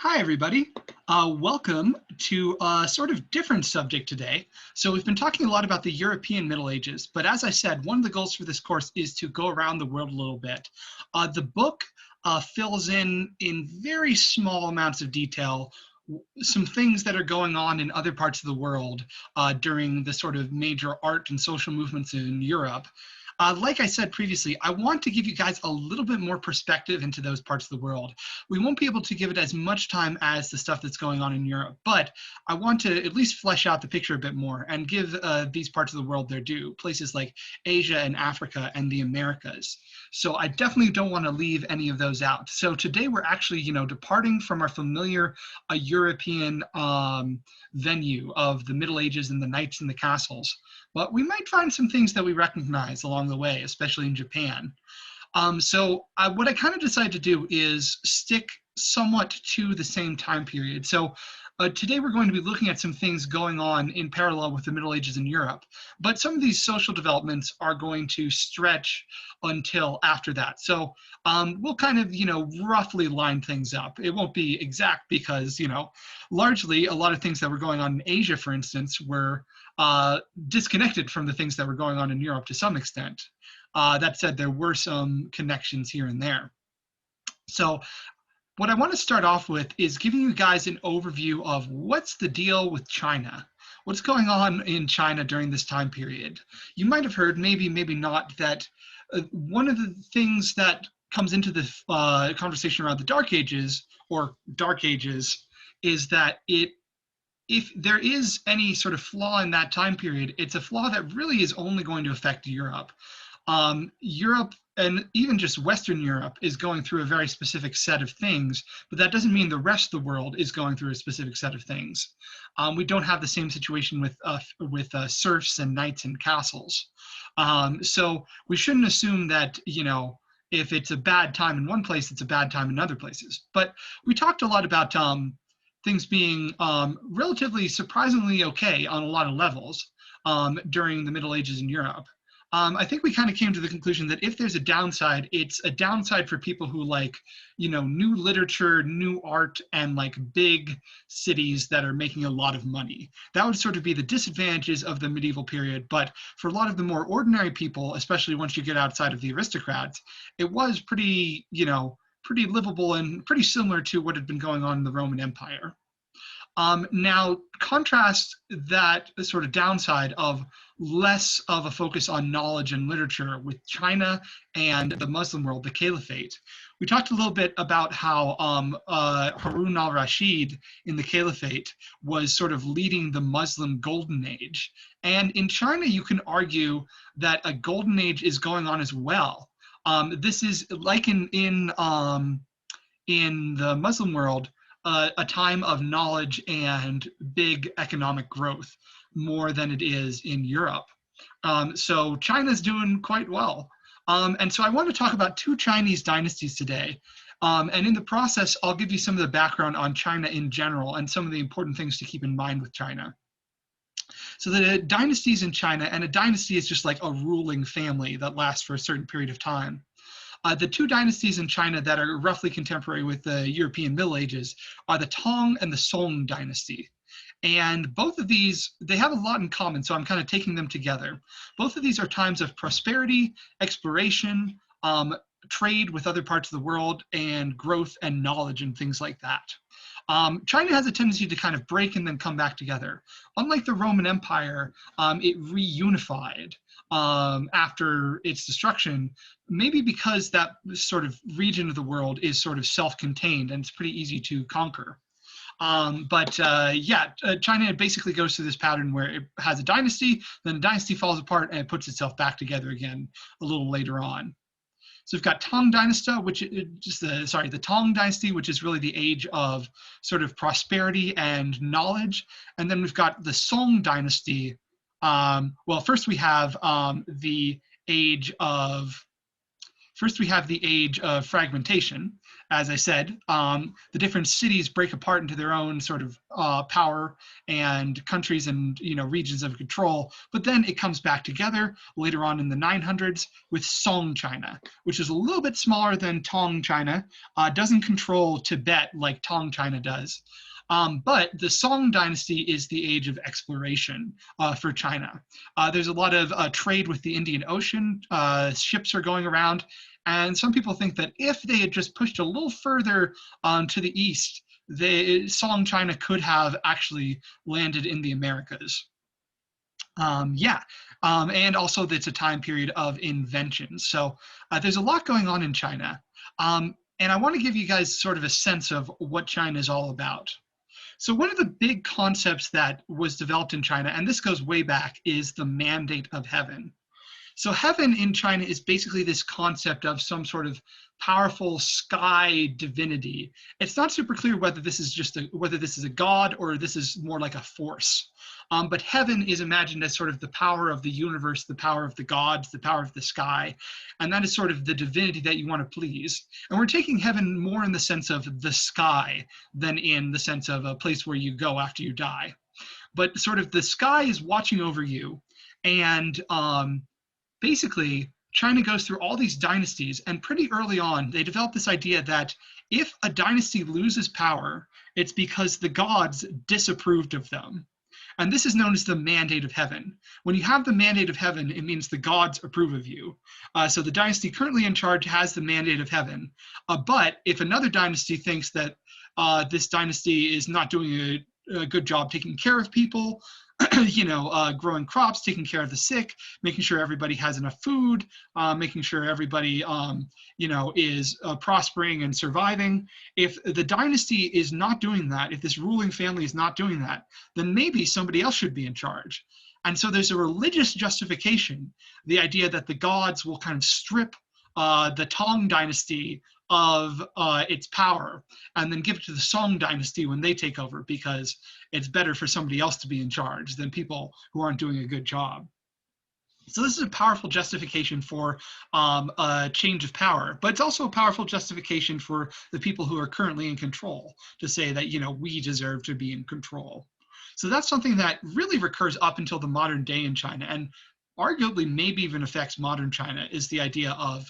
Hi, everybody. Welcome to a sort of different subject today. So we've been talking a lot about the European Middle Ages, but as I said, one of the goals for this course is to go around the world a little bit. The book fills in very small amounts of detail some things that are going on in other parts of the world during the sort of major art and social movements in Europe. Like I said previously, I want to give you guys a little bit more perspective into those parts of the world. We won't be able to give it as much time as the stuff that's going on in Europe, but I want to at least flesh out the picture a bit more and give these parts of the world their due, places like Asia and Africa and the Americas. So I definitely don't want to leave any of those out. So today we're actually, departing from our familiar European venue of the Middle Ages and the knights and the castles. But we might find some things that we recognize along the way, especially in Japan. What I kind of decided to do is stick somewhat to the same time period. So today we're going to be looking at some things going on in parallel with the Middle Ages in Europe, but some of these social developments are going to stretch until after that. So we'll kind of, roughly line things up. It won't be exact because, largely a lot of things that were going on in Asia, for instance, were disconnected from the things that were going on in Europe to some extent. That said, there were some connections here and there. So what I want to start off with is giving you guys an overview of what's the deal with China. What's going on in China during this time period? You might have heard, maybe not, that one of the things that comes into the conversation around the Dark Ages, or Dark Ages, is that if there is any sort of flaw in that time period, it's a flaw that really is only going to affect Europe. Europe, and even just Western Europe, is going through a very specific set of things, but that doesn't mean the rest of the world is going through a specific set of things. We don't have the same situation with serfs and knights and castles. So we shouldn't assume that, if it's a bad time in one place, it's a bad time in other places. But we talked a lot about things being relatively surprisingly okay on a lot of levels during the Middle Ages in Europe. I think we kind of came to the conclusion that if there's a downside, it's a downside for people who like, new literature, new art, and like big cities that are making a lot of money. That would sort of be the disadvantages of the medieval period. But for a lot of the more ordinary people, especially once you get outside of the aristocrats, it was pretty, pretty livable and pretty similar to what had been going on in the Roman Empire. Now, contrast that sort of downside of less of a focus on knowledge and literature with China and the Muslim world, the Caliphate. We talked a little bit about how Harun al-Rashid in the Caliphate was sort of leading the Muslim golden age. And in China, you can argue that a golden age is going on as well. This is like in the Muslim world, a time of knowledge and big economic growth more than it is in Europe. So China's doing quite well. And so I want to talk about two Chinese dynasties today. And in the process, I'll give you some of the background on China in general and some of the important things to keep in mind with China. So the dynasties in China, and a dynasty is just like a ruling family that lasts for a certain period of time. The two dynasties in China that are roughly contemporary with the European Middle Ages are the Tang and the Song dynasty. And both of these, they have a lot in common, so I'm kind of taking them together. Both of these are times of prosperity, exploration, trade with other parts of the world, and growth and knowledge and things like that. China has a tendency to kind of break and then come back together. Unlike the Roman Empire, it reunified after its destruction, maybe because that sort of region of the world is sort of self-contained and it's pretty easy to conquer. China basically goes through this pattern where it has a dynasty, then the dynasty falls apart and it puts itself back together again a little later on. So we've got Tang Dynasty, the Tang Dynasty, which is really the age of sort of prosperity and knowledge. And then we've got the Song Dynasty. First we have the age of First, we have the age of fragmentation. As I said, the different cities break apart into their own sort of power and countries and regions of control. But then it comes back together later on in the 900s with Song China, which is a little bit smaller than Tang China, doesn't control Tibet like Tang China does. But the Song dynasty is the age of exploration for China. There's a lot of trade with the Indian Ocean. Ships are going around. And some people think that if they had just pushed a little further to the east, Song China could have actually landed in the Americas. And also it's a time period of invention. So there's a lot going on in China. And I want to give you guys sort of a sense of what China is all about. So one of the big concepts that was developed in China, and this goes way back, is the mandate of heaven. So heaven in China is basically this concept of some sort of powerful sky divinity. It's not super clear whether this is a god or this is more like a force. But heaven is imagined as sort of the power of the universe, the power of the gods, the power of the sky, and that is sort of the divinity that you want to please. And we're taking heaven more in the sense of the sky than in the sense of a place where you go after you die. But sort of the sky is watching over you, and basically, China goes through all these dynasties, and pretty early on, they develop this idea that if a dynasty loses power, it's because the gods disapproved of them. And this is known as the mandate of heaven. When you have the mandate of heaven, it means the gods approve of you. So the dynasty currently in charge has the mandate of heaven. But if another dynasty thinks that this dynasty is not doing a good job taking care of people, growing crops, taking care of the sick, making sure everybody has enough food, making sure everybody, is prospering and surviving. If the dynasty is not doing that, if this ruling family is not doing that, then maybe somebody else should be in charge. And so there's a religious justification, the idea that the gods will kind of strip the Tang dynasty of its power and then give it to the Song dynasty when they take over, because it's better for somebody else to be in charge than people who aren't doing a good job. So this is a powerful justification for a change of power, but it's also a powerful justification for the people who are currently in control to say that, we deserve to be in control. So that's something that really recurs up until the modern day in China, and arguably maybe even affects modern China, is the idea of,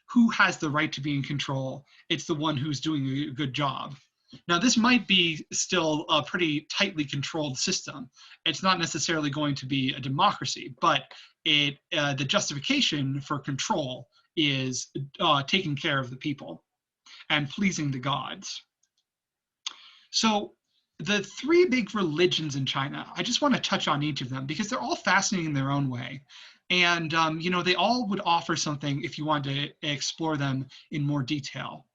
who has the right to be in control? It's the one who's doing a good job. Now, this might be still a pretty tightly controlled system. It's not necessarily going to be a democracy, but the justification for control is taking care of the people and pleasing the gods. So the three big religions in China, I just want to touch on each of them because they're all fascinating in their own way. And, they all would offer something if you wanted to explore them in more detail.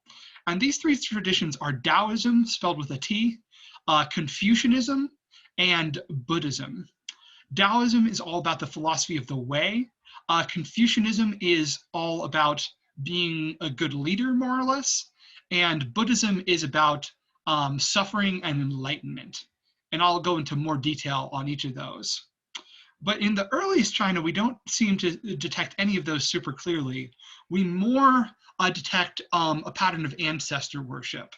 And these three traditions are Taoism, spelled with a T, Confucianism, and Buddhism. Taoism is all about the philosophy of the way. Confucianism is all about being a good leader, more or less. And Buddhism is about suffering and enlightenment. And I'll go into more detail on each of those. But in the earliest China, we don't seem to detect any of those super clearly. We more detect a pattern of ancestor worship,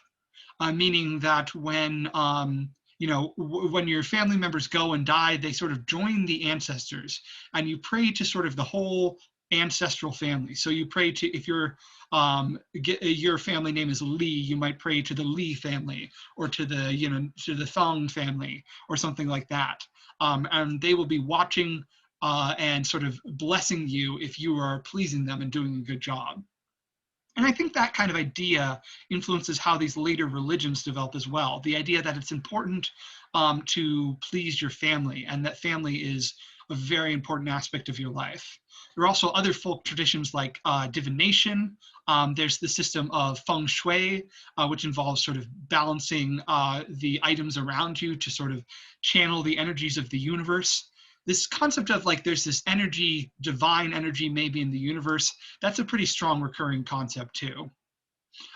meaning that when when your family members go and die, they sort of join the ancestors, and you pray to sort of the whole ancestral family. So you pray to, if your family name is Li, you might pray to the Li family, or to the Thong family, or something like that. And they will be watching and sort of blessing you if you are pleasing them and doing a good job. And I think that kind of idea influences how these later religions develop as well. The idea that it's important to please your family, and that family is a very important aspect of your life. There are also other folk traditions like divination. There's the system of feng shui, which involves sort of balancing the items around you to sort of channel the energies of the universe. This concept of there's this energy, divine energy maybe in the universe, that's a pretty strong recurring concept too.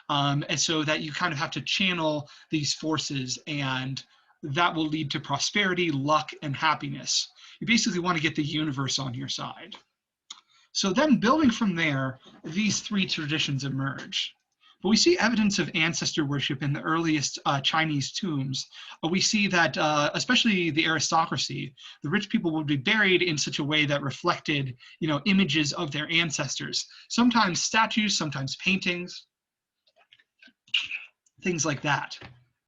And so that you kind of have to channel these forces, and that will lead to prosperity, luck, and happiness. You basically want to get the universe on your side. So then building from there, these three traditions emerge. But we see evidence of ancestor worship in the earliest Chinese tombs. We see that, especially the aristocracy, the rich people would be buried in such a way that reflected, images of their ancestors. Sometimes statues, sometimes paintings, things like that.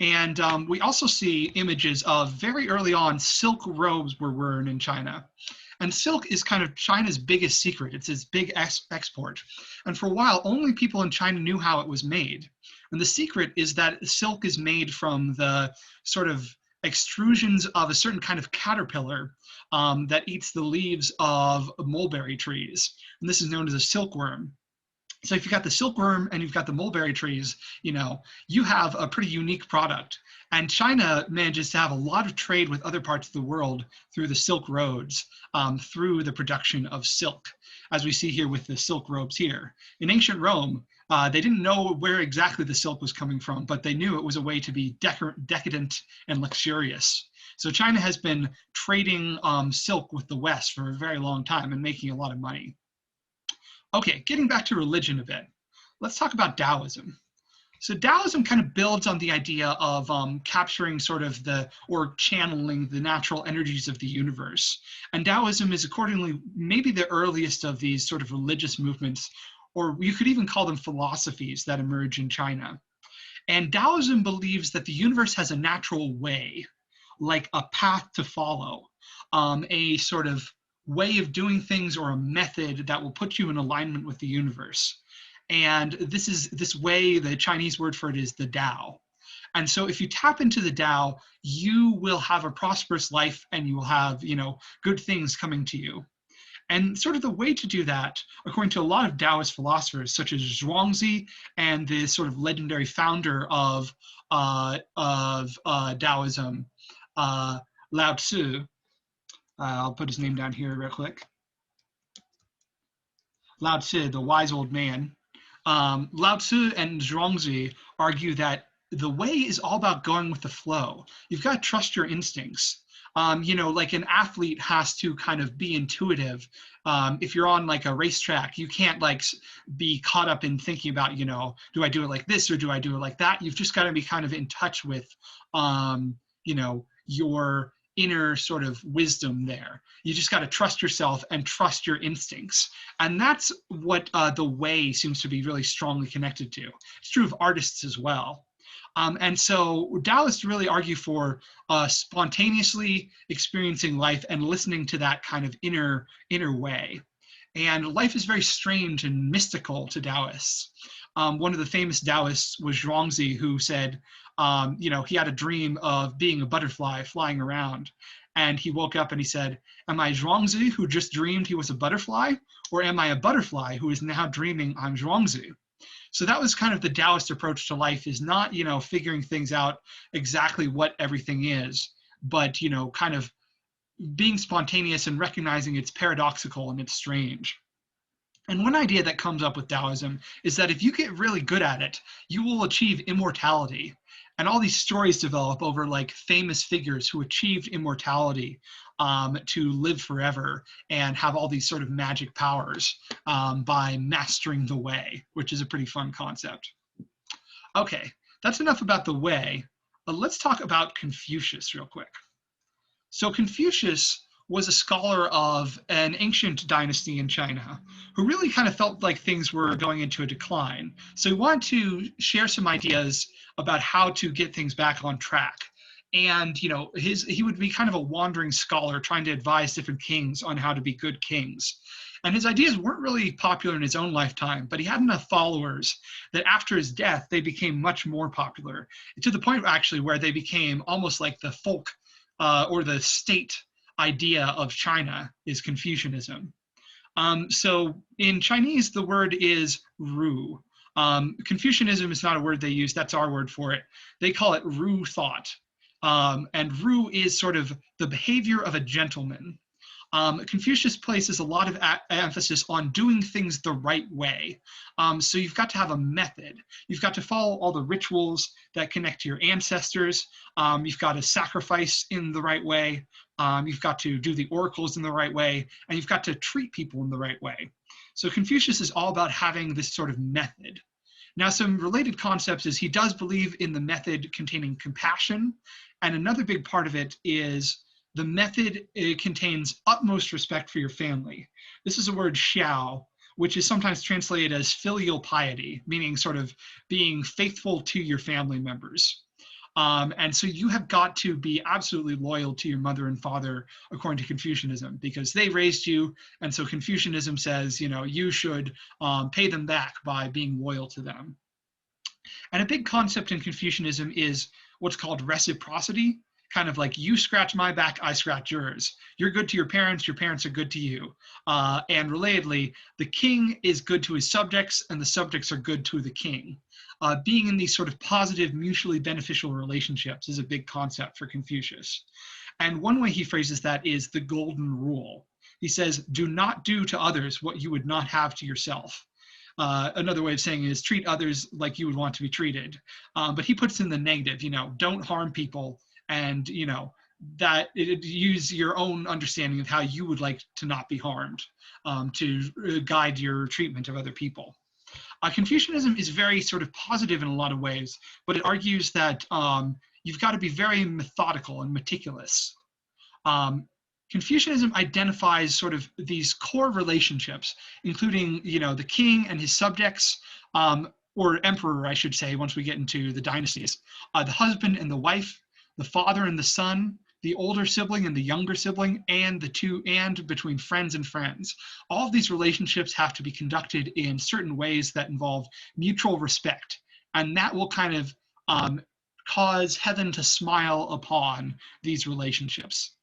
And we also see images of very early on silk robes were worn in China. And silk is kind of China's biggest secret. It's its big export. And for a while, only people in China knew how it was made. And the secret is that silk is made from the sort of extrusions of a certain kind of caterpillar that eats the leaves of mulberry trees. And this is known as a silkworm. So if you've got the silkworm and you've got the mulberry trees, you have a pretty unique product. And China manages to have a lot of trade with other parts of the world through the silk roads, through the production of silk, as we see here with the silk robes here. In ancient Rome, they didn't know where exactly the silk was coming from, but they knew it was a way to be decadent and luxurious. So China has been trading silk with the West for a very long time and making a lot of money. Okay, getting back to religion a bit, let's talk about Taoism. So Taoism kind of builds on the idea of capturing sort of or channeling the natural energies of the universe. And Taoism is accordingly maybe the earliest of these sort of religious movements, or you could even call them philosophies that emerge in China. And Taoism believes that the universe has a natural way, like a path to follow, a sort of way of doing things or a method that will put you in alignment with the universe. And this way, the Chinese word for it is the Tao. And so if you tap into the Tao, you will have a prosperous life and you will have, good things coming to you. And sort of the way to do that, according to a lot of Taoist philosophers, such as Zhuangzi and the sort of legendary founder of Taoism, Lao Tzu, I'll put his name down here real quick. Lao Tzu, the wise old man. Lao Tzu and Zhuangzi argue that the way is all about going with the flow. You've got to trust your instincts. Like an athlete has to kind of be intuitive. If you're on like a racetrack, you can't like be caught up in thinking about, do I do it like this or do I do it like that? You've just got to be kind of in touch with, your inner sort of wisdom there. You just got to trust yourself and trust your instincts. And that's what the way seems to be really strongly connected to. It's true of artists as well. And so Taoists really argue for spontaneously experiencing life and listening to that kind of inner way. And life is very strange and mystical to Taoists. One of the famous Taoists was Zhuangzi, who said, he had a dream of being a butterfly flying around. And he woke up and he said, am I Zhuangzi who just dreamed he was a butterfly? Or am I a butterfly who is now dreaming I'm Zhuangzi? So that was kind of the Taoist approach to life, is not, figuring things out exactly what everything is, but, kind of being spontaneous and recognizing it's paradoxical and it's strange. And one idea that comes up with Taoism is that if you get really good at it, you will achieve immortality. And all these stories develop over like famous figures who achieved immortality to live forever and have all these sort of magic powers by mastering the way, which is a pretty fun concept. Okay, that's enough about the way. Let's talk about Confucius real quick. So Confucius was a scholar of an ancient dynasty in China who really kind of felt like things were going into a decline. So he wanted to share some ideas about how to get things back on track. And he would be kind of a wandering scholar trying to advise different kings on how to be good kings. And his ideas weren't really popular in his own lifetime, but he had enough followers that after his death, they became much more popular, to the point actually where they became almost like the folk or the state idea of China is Confucianism. So in Chinese, the word is Ru. Confucianism is not a word they use, that's our word for it. They call it Ru thought. And Ru is sort of the behavior of a gentleman. Confucius places a lot of emphasis on doing things the right way. So you've got to have a method. You've got to follow all the rituals that connect to your ancestors. You've got to sacrifice in the right way. You've got to do the oracles in the right way, and you've got to treat people in the right way. So Confucius is all about having this sort of method. Now, some related concepts is he does believe in the method containing compassion, and another big part of it is the method contains utmost respect for your family. This is a word xiao, which is sometimes translated as filial piety, meaning sort of being faithful to your family members. And so you have got to be absolutely loyal to your mother and father, according to Confucianism, because they raised you. And so Confucianism says, you should pay them back by being loyal to them. And a big concept in Confucianism is what's called reciprocity, kind of like you scratch my back, I scratch yours. You're good to your parents are good to you. And relatedly, the king is good to his subjects, and the subjects are good to the king. Being in these sort of positive, mutually beneficial relationships is a big concept for Confucius. And one way he phrases that is the golden rule. He says, do not do to others what you would not have to yourself. Another way of saying it is treat others like you would want to be treated. But he puts in the negative, don't harm people, and, use your own understanding of how you would like to not be harmed to guide your treatment of other people. Confucianism is very sort of positive in a lot of ways, but it argues that you've got to be very methodical and meticulous. Confucianism identifies sort of these core relationships, including, the king and his subjects, or emperor, I should say, once we get into the dynasties, the husband and the wife, the father and the son, the older sibling and the younger sibling, and between friends and friends. All of these relationships have to be conducted in certain ways that involve mutual respect, and that will kind of cause heaven to smile upon these relationships.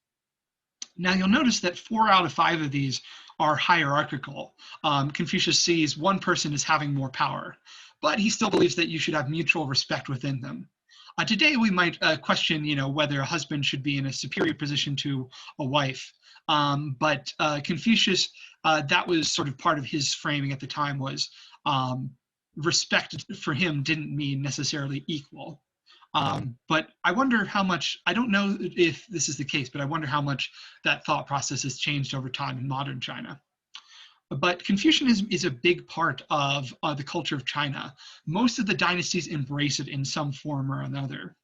Now you'll notice that 4 out of 5 of these are hierarchical. Confucius sees one person as having more power, but he still believes that you should have mutual respect within them. Today we might question, whether a husband should be in a superior position to a wife. But Confucius, that was sort of part of his framing at the time, was respect for him didn't mean necessarily equal. But I wonder how much, I don't know if this is the case, but I wonder how much that thought process has changed over time in modern China. But Confucianism is a big part of the culture of China. Most of the dynasties embrace it in some form or another.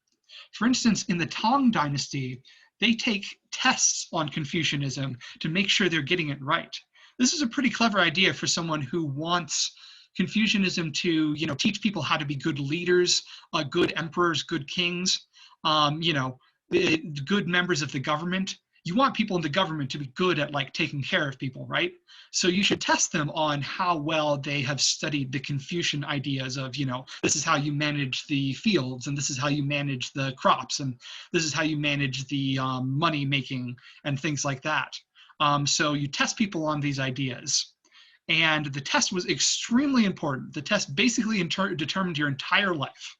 For instance, in the Tang dynasty, they take tests on Confucianism to make sure they're getting it right. This is a pretty clever idea for someone who wants Confucianism to, teach people how to be good leaders, good emperors, good kings, good members of the government. You want people in the government to be good at taking care of people, right? So you should test them on how well they have studied the Confucian ideas of, this is how you manage the fields, and this is how you manage the crops, and this is how you manage the money making and things like that. So you test people on these ideas. And the test was extremely important. The test basically determined your entire life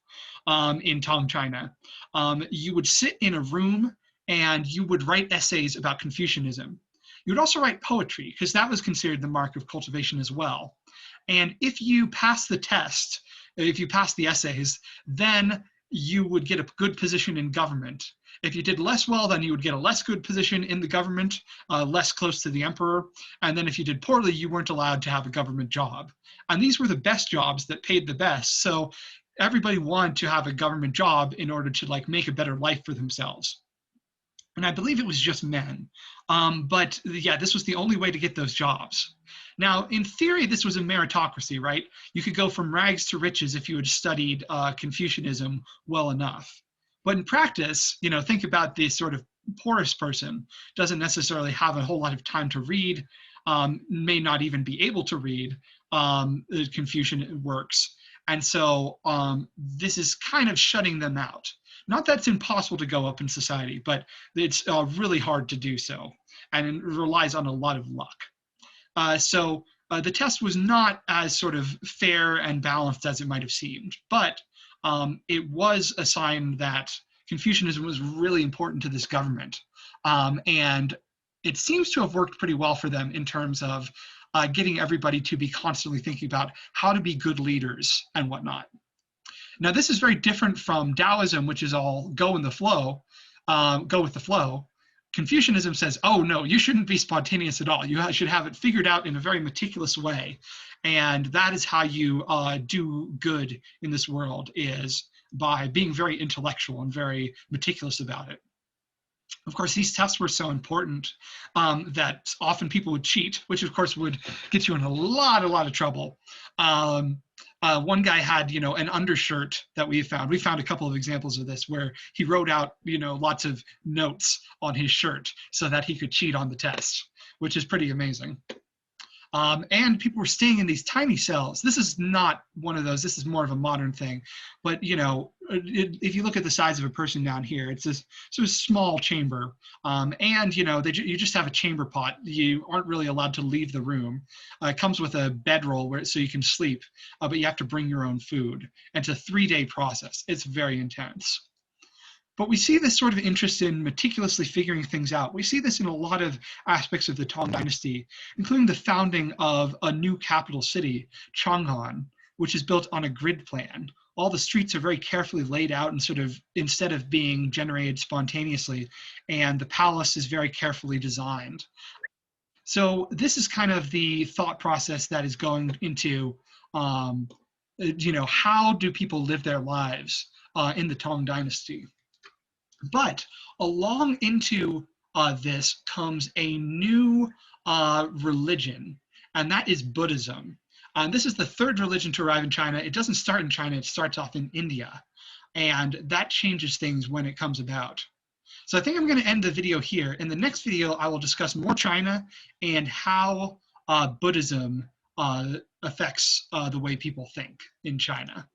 in Tang China. You would sit in a room and you would write essays about Confucianism. You would also write poetry, because that was considered the mark of cultivation as well. And if you pass the test, if you pass the essays, then you would get a good position in government. If you did less well, then you would get a less good position in the government, less close to the emperor. And then if you did poorly, you weren't allowed to have a government job. And these were the best jobs that paid the best. So everybody wanted to have a government job in order to make a better life for themselves. And I believe it was just men. But yeah, this was the only way to get those jobs. Now, in theory, this was a meritocracy, right? You could go from rags to riches if you had studied Confucianism well enough. But in practice, think about the sort of poorest person, doesn't necessarily have a whole lot of time to read, may not even be able to read Confucian works. And so this is kind of shutting them out. Not that it's impossible to go up in society, but it's really hard to do so, and it relies on a lot of luck. So the test was not as sort of fair and balanced as it might have seemed, but it was a sign that Confucianism was really important to this government. And it seems to have worked pretty well for them in terms of getting everybody to be constantly thinking about how to be good leaders and whatnot. Now, this is very different from Taoism, which is all go with the flow, Confucianism says, oh no, you shouldn't be spontaneous at all. You should have it figured out in a very meticulous way. And that is how you do good in this world, is by being very intellectual and very meticulous about it. Of course, these tests were so important that often people would cheat, which of course would get you in a lot of trouble. One guy had, an undershirt that we found. We found a couple of examples of this where he wrote out, lots of notes on his shirt so that he could cheat on the test, which is pretty amazing. And people were staying in these tiny cells. This is not one of those. This is more of a modern thing. But, if you look at the size of a person down here, it's this sort of small chamber. And, you just have a chamber pot. You aren't really allowed to leave the room. It comes with a bedroll so you can sleep, but you have to bring your own food. And it's a 3-day process. It's very intense. But we see this sort of interest in meticulously figuring things out. We see this in a lot of aspects of the Tang Dynasty, including the founding of a new capital city, Chang'an, which is built on a grid plan. All the streets are very carefully laid out and sort of, instead of being generated spontaneously, and the palace is very carefully designed. So this is kind of the thought process that is going into, how do people live their lives in the Tang Dynasty? But along into this comes a new religion, and that is Buddhism. This is the third religion to arrive in China. It doesn't start in China, it starts off in India. And that changes things when it comes about. So I think I'm going to end the video here. In the next video, I will discuss more China and how Buddhism affects the way people think in China.